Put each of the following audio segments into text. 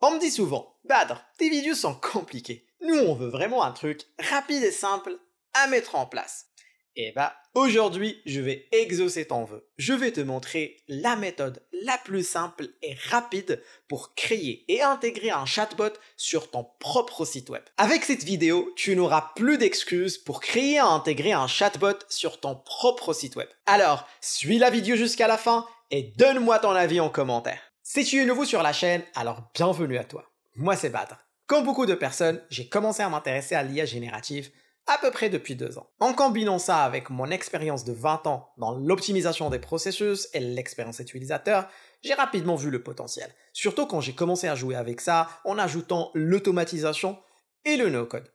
On me dit souvent, Badr, tes vidéos sont compliquées. Nous, on veut vraiment un truc rapide et simple à mettre en place. Et aujourd'hui, je vais exaucer ton vœu. Je vais te montrer la méthode la plus simple et rapide pour créer et intégrer un chatbot sur ton propre site web. Avec cette vidéo, tu n'auras plus d'excuses pour créer et intégrer un chatbot sur ton propre site web. Alors, suis la vidéo jusqu'à la fin et donne-moi ton avis en commentaire. Si tu es nouveau sur la chaîne, alors bienvenue à toi. Moi, c'est Badr. Comme beaucoup de personnes, j'ai commencé à m'intéresser à l'IA générative à peu près depuis 2 ans. En combinant ça avec mon expérience de 20 ans dans l'optimisation des processus et l'expérience utilisateur, j'ai rapidement vu le potentiel. Surtout quand j'ai commencé à jouer avec ça en ajoutant l'automatisation et le no-code.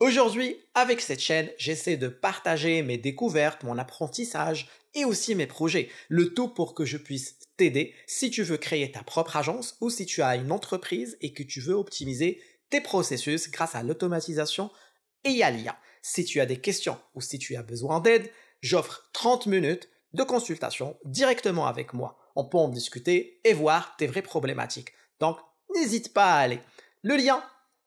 Aujourd'hui, avec cette chaîne, j'essaie de partager mes découvertes, mon apprentissage et aussi mes projets. Le tout pour que je puisse t'aider si tu veux créer ta propre agence ou si tu as une entreprise et que tu veux optimiser tes processus grâce à l'automatisation et à l'IA. Si tu as des questions ou si tu as besoin d'aide, j'offre 30 minutes de consultation directement avec moi. On peut en discuter et voir tes vraies problématiques. Donc, n'hésite pas à aller. Le lien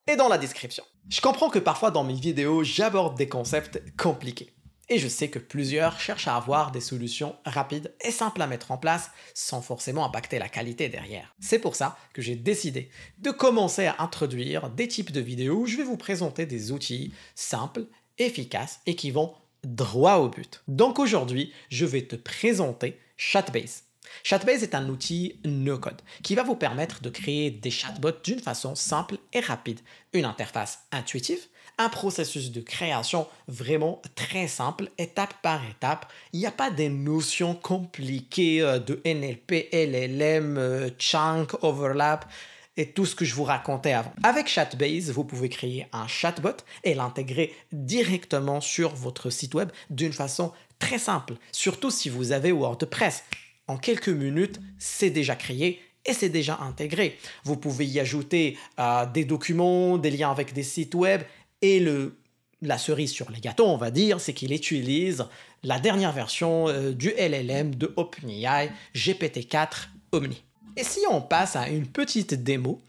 est dans la description. Je comprends que parfois dans mes vidéos, j'aborde des concepts compliqués. Et je sais que plusieurs cherchent à avoir des solutions rapides et simples à mettre en place sans forcément impacter la qualité derrière. C'est pour ça que j'ai décidé de commencer à introduire des types de vidéos où je vais vous présenter des outils simples, efficaces et qui vont droit au but. Donc aujourd'hui, je vais te présenter Chatbase. Chatbase est un outil no-code qui va vous permettre de créer des chatbots d'une façon simple et rapide. Une interface intuitive, un processus de création vraiment très simple, étape par étape. Il n'y a pas des notions compliquées de NLP, LLM, chunk, overlap et tout ce que je vous racontais avant. Avec Chatbase, vous pouvez créer un chatbot et l'intégrer directement sur votre site web d'une façon très simple, surtout si vous avez WordPress. En quelques minutes, c'est déjà créé et c'est déjà intégré. Vous pouvez y ajouter des documents, des liens avec des sites web et la cerise sur les gâteaux, on va dire, c'est qu'il utilise la dernière version du LLM de OpenAI, GPT-4 Omni. Et si on passe à une petite démo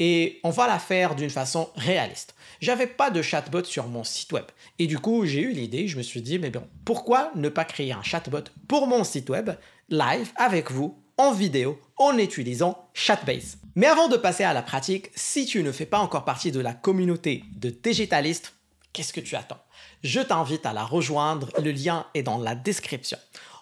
et on va la faire d'une façon réaliste. J'avais pas de chatbot sur mon site web et du coup j'ai eu l'idée, je me suis dit mais bon, pourquoi ne pas créer un chatbot pour mon site web live avec vous en vidéo en utilisant Chatbase. Mais avant de passer à la pratique, si tu ne fais pas encore partie de la communauté de digitalistes, qu'est-ce que tu attends? Je t'invite à la rejoindre, le lien est dans la description.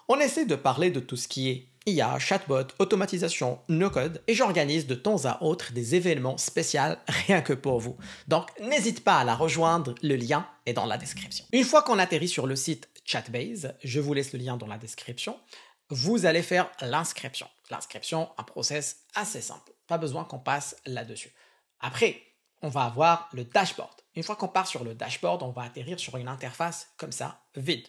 On essaie de parler de tout ce qui est IA, chatbot, automatisation, no-code et j'organise de temps à autre des événements spéciaux rien que pour vous. Donc n'hésite pas à la rejoindre, le lien est dans la description. Une fois qu'on atterrit sur le site Chatbase, je vous laisse le lien dans la description, vous allez faire l'inscription. L'inscription, un process assez simple. Pas besoin qu'on passe là-dessus. Après, on va avoir le dashboard. Une fois qu'on part sur le dashboard, on va atterrir sur une interface comme ça, vide.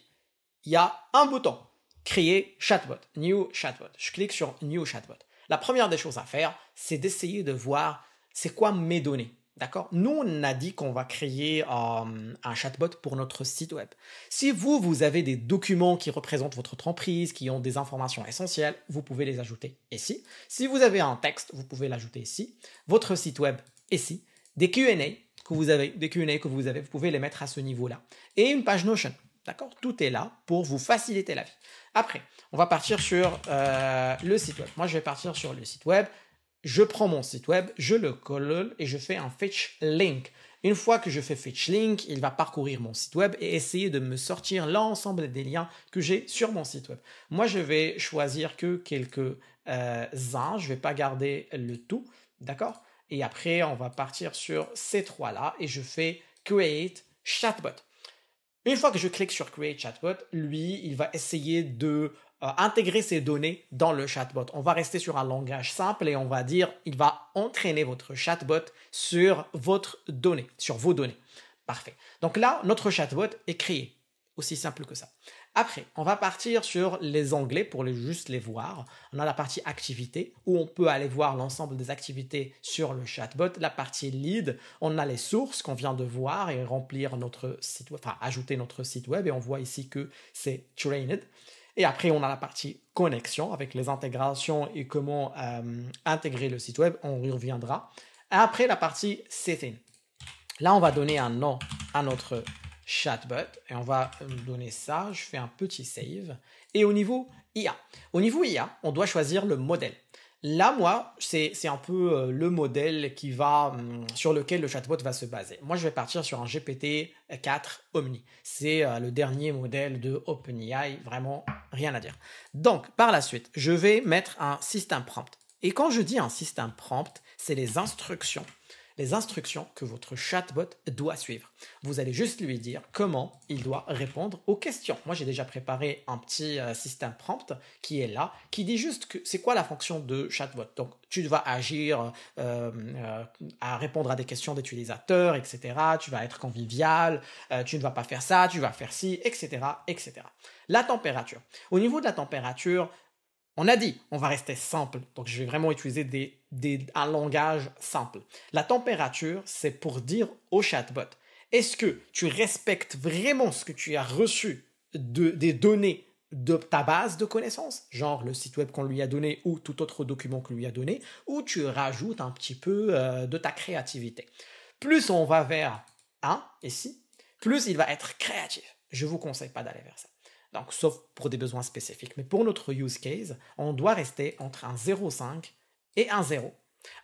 Il y a un bouton, créer chatbot, new chatbot. Je clique sur new chatbot. La première des choses à faire, c'est d'essayer de voir c'est quoi mes données. D'accord? Nous, on a dit qu'on va créer un chatbot pour notre site web. Si vous avez des documents qui représentent votre entreprise, qui ont des informations essentielles, vous pouvez les ajouter ici. Si vous avez un texte, vous pouvez l'ajouter ici. Votre site web ici. Des Q&A que vous avez, vous pouvez les mettre à ce niveau-là. Et une page Notion. D'accord? Tout est là pour vous faciliter la vie. Après, on va partir sur le site web. Moi, je vais partir sur le site web. Je prends mon site web, je le colle et je fais un fetch link. Une fois que je fais fetch link, il va parcourir mon site web et essayer de me sortir l'ensemble des liens que j'ai sur mon site web. Moi, je vais choisir que quelques-uns, je ne vais pas garder le tout, d'accord? Et après, on va partir sur ces trois-là et je fais Create Chatbot. Une fois que je clique sur Create Chatbot, lui, il va essayer de intégrer ces données dans le chatbot. On va rester sur un langage simple et on va dire, il va entraîner votre chatbot sur votre donnée, sur vos données. Parfait. Donc là, notre chatbot est créé. Aussi simple que ça. Après, on va partir sur les onglets pour juste les voir. On a la partie activité où on peut aller voir l'ensemble des activités sur le chatbot. La partie lead, on a les sources qu'on vient de voir et remplir notre site web, enfin ajouter notre site web et on voit ici que c'est trained. Et après, on a la partie connexion avec les intégrations et comment intégrer le site web. On y reviendra. Après, la partie setting. Là, on va donner un nom à notre chatbot et on va donner ça. Je fais un petit save. Et au niveau IA. Au niveau IA, on doit choisir le modèle. Là, moi, c'est un peu le modèle sur lequel le chatbot va se baser. Moi, je vais partir sur un GPT-4 Omni. C'est le dernier modèle de OpenAI, vraiment rien à dire. Donc, par la suite, je vais mettre un système prompt. Et quand je dis un système prompt, c'est les instructions que votre chatbot doit suivre. Vous allez juste lui dire comment il doit répondre aux questions. Moi, j'ai déjà préparé un petit système prompt qui est là, qui dit juste que c'est quoi la fonction de chatbot. Donc, tu vas agir à répondre à des questions d'utilisateurs, etc. Tu vas être convivial, tu ne vas pas faire ça, tu vas faire ci, etc., etc. La température. Au niveau de la température, on a dit, on va rester simple, donc je vais vraiment utiliser un langage simple. La température, c'est pour dire au chatbot, est-ce que tu respectes vraiment ce que tu as reçu des données de ta base de connaissances, genre le site web qu'on lui a donné ou tout autre document qu'on lui a donné, ou tu rajoutes un petit peu de ta créativité. Plus on va vers 1, ici, plus il va être créatif. Je ne vous conseille pas d'aller vers ça. Donc, sauf pour des besoins spécifiques. Mais pour notre use case, on doit rester entre un 0,5 et un 0.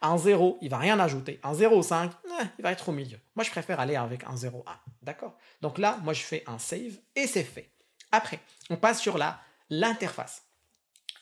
Un 0, il ne va rien ajouter. Un 0,5, il va être au milieu. Moi, je préfère aller avec un 0,1. D'accord? Donc là, moi, je fais un save et c'est fait. Après, on passe sur l'interface.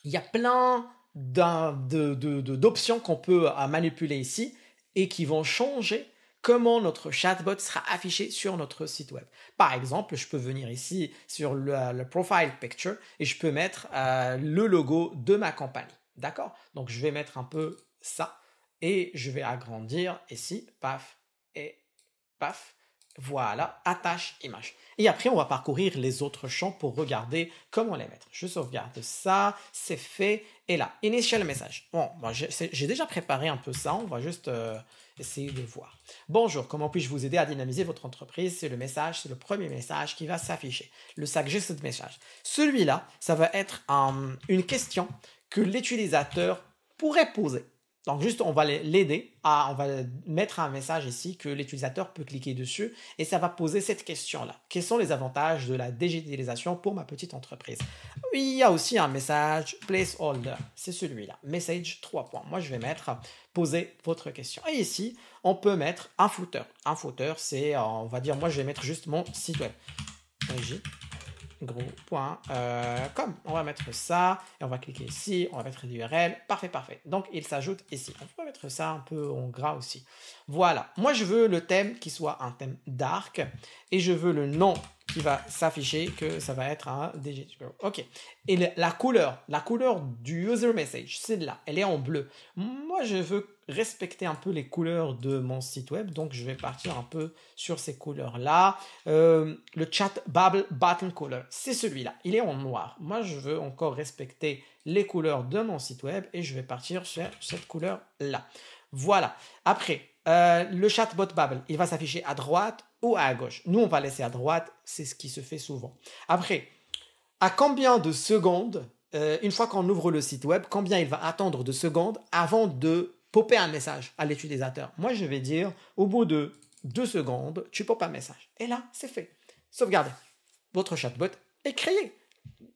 Il y a plein d'options qu'on peut manipuler ici et qui vont changer comment notre chatbot sera affiché sur notre site web. Par exemple, je peux venir ici sur le profile picture et je peux mettre le logo de ma compagnie. D'accord? Donc, je vais mettre un peu ça et je vais agrandir ici, paf et paf. Voilà, attache image. Et après, on va parcourir les autres champs pour regarder comment les mettre. Je sauvegarde ça, c'est fait. Et là, initial message. Bon, moi, j'ai déjà préparé un peu ça, on va juste essayer de voir. Bonjour, comment puis-je vous aider à dynamiser votre entreprise? C'est le message, c'est le premier message qui va s'afficher. Le suggested message. Celui-là, ça va être une question que l'utilisateur pourrait poser. Donc juste, on va l'aider, on va mettre un message ici que l'utilisateur peut cliquer dessus et ça va poser cette question-là. Quels sont les avantages de la digitalisation pour ma petite entreprise? Il y a aussi un message placeholder, c'est celui-là, message 3 points. Moi, je vais mettre poser votre question. Et ici, on peut mettre un footer. Un footer, c'est, on va dire, moi, je vais mettre juste mon site web. Gros.com. On va mettre ça et on va cliquer ici, on va mettre l'URL. Parfait, parfait. Donc, il s'ajoute ici. On peut mettre ça un peu en gras aussi. Voilà. Moi, je veux le thème qui soit un thème dark et je veux le nom qui va s'afficher que ça va être un digital. OK. Et la couleur du user message, c'est là. Elle est en bleu. Moi, je veux respecter un peu les couleurs de mon site web. Donc, je vais partir un peu sur ces couleurs-là. Le chat bubble button color, c'est celui-là. Il est en noir. Moi, je veux encore respecter les couleurs de mon site web et je vais partir sur cette couleur-là. Voilà. Après, le chatbot bubble, il va s'afficher à droite ou à gauche. Nous, on va laisser à droite. C'est ce qui se fait souvent. Après, à combien de secondes, une fois qu'on ouvre le site web, combien il va attendre de secondes avant de popper un message à l'utilisateur? Moi, je vais dire, au bout de 2 secondes, tu popes un message. Et là, c'est fait. Sauvegardez. Votre chatbot est créé.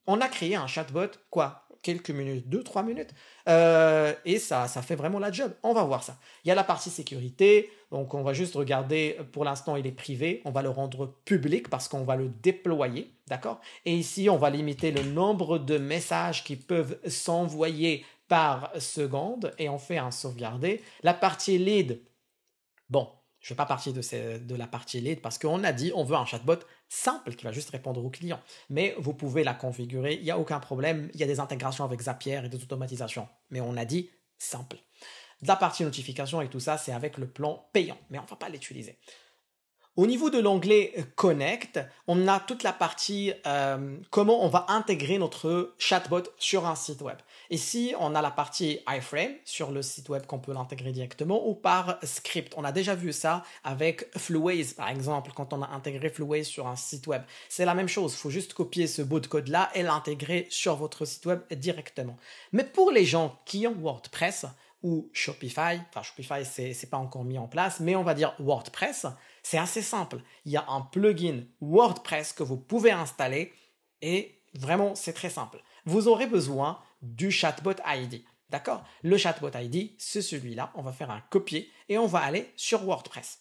On a créé un chatbot, quelques minutes, 2-3 minutes, et ça fait vraiment la job. On va voir ça. Il y a la partie sécurité, donc on va juste regarder, pour l'instant il est privé, on va le rendre public parce qu'on va le déployer, d'accord? Et ici, on va limiter le nombre de messages qui peuvent s'envoyer par seconde, et on fait un sauvegarder. La partie lead, bon, je ne vais pas partir de la partie lead parce qu'on a dit on veut un chatbot simple qui va juste répondre aux clients. Mais vous pouvez la configurer, il n'y a aucun problème. Il y a des intégrations avec Zapier et des automatisations. Mais on a dit simple. La partie notification et tout ça, c'est avec le plan payant. Mais on ne va pas l'utiliser. Au niveau de l'onglet Connect, on a toute la partie comment on va intégrer notre chatbot sur un site web. Ici, on a la partie iframe sur le site web qu'on peut l'intégrer directement ou par script. On a déjà vu ça avec Fluways, par exemple, quand on a intégré Fluways sur un site web. C'est la même chose, il faut juste copier ce bout de code-là et l'intégrer sur votre site web directement. Mais pour les gens qui ont WordPress, ou Shopify. Enfin, Shopify, c'est pas encore mis en place, mais on va dire WordPress. C'est assez simple. Il y a un plugin WordPress que vous pouvez installer et vraiment, c'est très simple. Vous aurez besoin du chatbot ID. D'accord? Le chatbot ID, c'est celui-là. On va faire un copier et on va aller sur WordPress.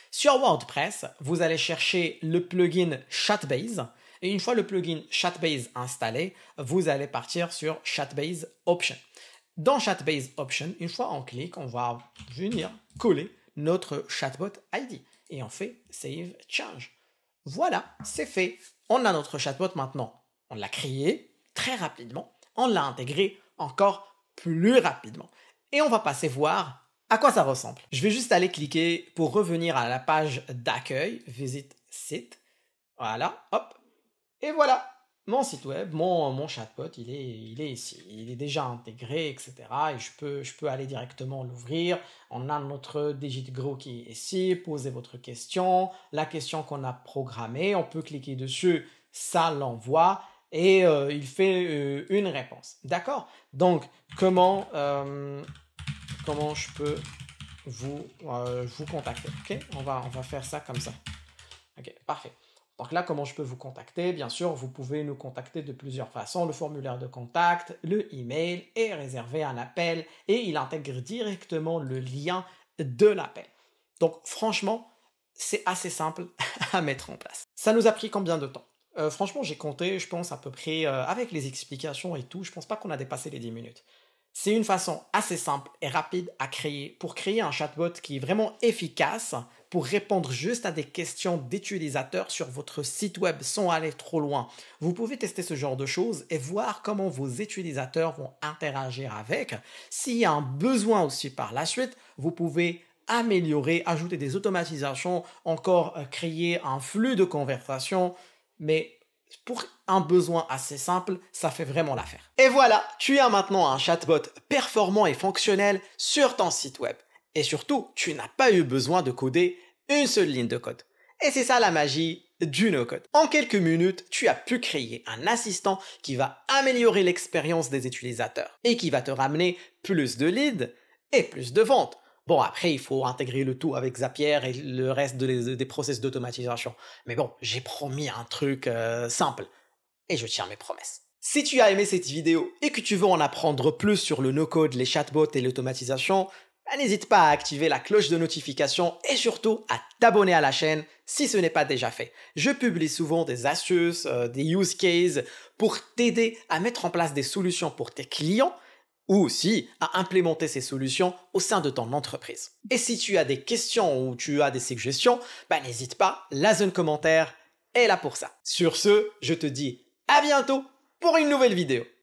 Sur WordPress, vous allez chercher le plugin Chatbase. Et une fois le plugin Chatbase installé, vous allez partir sur Chatbase Option. Dans Chatbase Option, une fois on clique, on va venir coller notre chatbot ID. Et on fait Save Change. Voilà, c'est fait. On a notre chatbot maintenant. On l'a créé très rapidement. On l'a intégré encore plus rapidement. Et on va passer voir à quoi ça ressemble. Je vais juste aller cliquer pour revenir à la page d'accueil, Visite Site. Voilà, hop. Et voilà, mon site web, mon chatbot, il est ici. Il est déjà intégré, etc. Et je peux aller directement l'ouvrir. On a notre Digit Grow qui est ici. Posez votre question. La question qu'on a programmée, on peut cliquer dessus, ça l'envoie. Et il fait une réponse. D'accord? Donc, comment je peux vous contacter? Ok? On va faire ça comme ça. Ok, parfait. Donc là, comment je peux vous contacter? Bien sûr, vous pouvez nous contacter de plusieurs façons. Le formulaire de contact, le email et réserver un appel. Et il intègre directement le lien de l'appel. Donc franchement, c'est assez simple à mettre en place. Ça nous a pris combien de temps? Franchement, j'ai compté, je pense à peu près, avec les explications et tout, je pense pas qu'on a dépassé les 10 minutes. C'est une façon assez simple et rapide à créer pour créer un chatbot qui est vraiment efficace pour répondre juste à des questions d'utilisateurs sur votre site web sans aller trop loin. Vous pouvez tester ce genre de choses et voir comment vos utilisateurs vont interagir avec. S'il y a un besoin aussi par la suite, vous pouvez améliorer, ajouter des automatisations, encore créer un flux de conversation, mais pour un besoin assez simple, ça fait vraiment l'affaire. Et voilà, tu as maintenant un chatbot performant et fonctionnel sur ton site web. Et surtout, tu n'as pas eu besoin de coder une seule ligne de code. Et c'est ça la magie du no-code. En quelques minutes, tu as pu créer un assistant qui va améliorer l'expérience des utilisateurs et qui va te ramener plus de leads et plus de ventes. Bon, après, il faut intégrer le tout avec Zapier et le reste des process d'automatisation. Mais bon, j'ai promis un truc simple. Et je tiens mes promesses. Si tu as aimé cette vidéo et que tu veux en apprendre plus sur le no-code, les chatbots et l'automatisation, n'hésite pas à activer la cloche de notification et surtout à t'abonner à la chaîne si ce n'est pas déjà fait. Je publie souvent des astuces, des use cases pour t'aider à mettre en place des solutions pour tes clients ou aussi à implémenter ces solutions au sein de ton entreprise. Et si tu as des questions ou tu as des suggestions, n'hésite pas, la zone commentaire est là pour ça. Sur ce, je te dis à bientôt pour une nouvelle vidéo.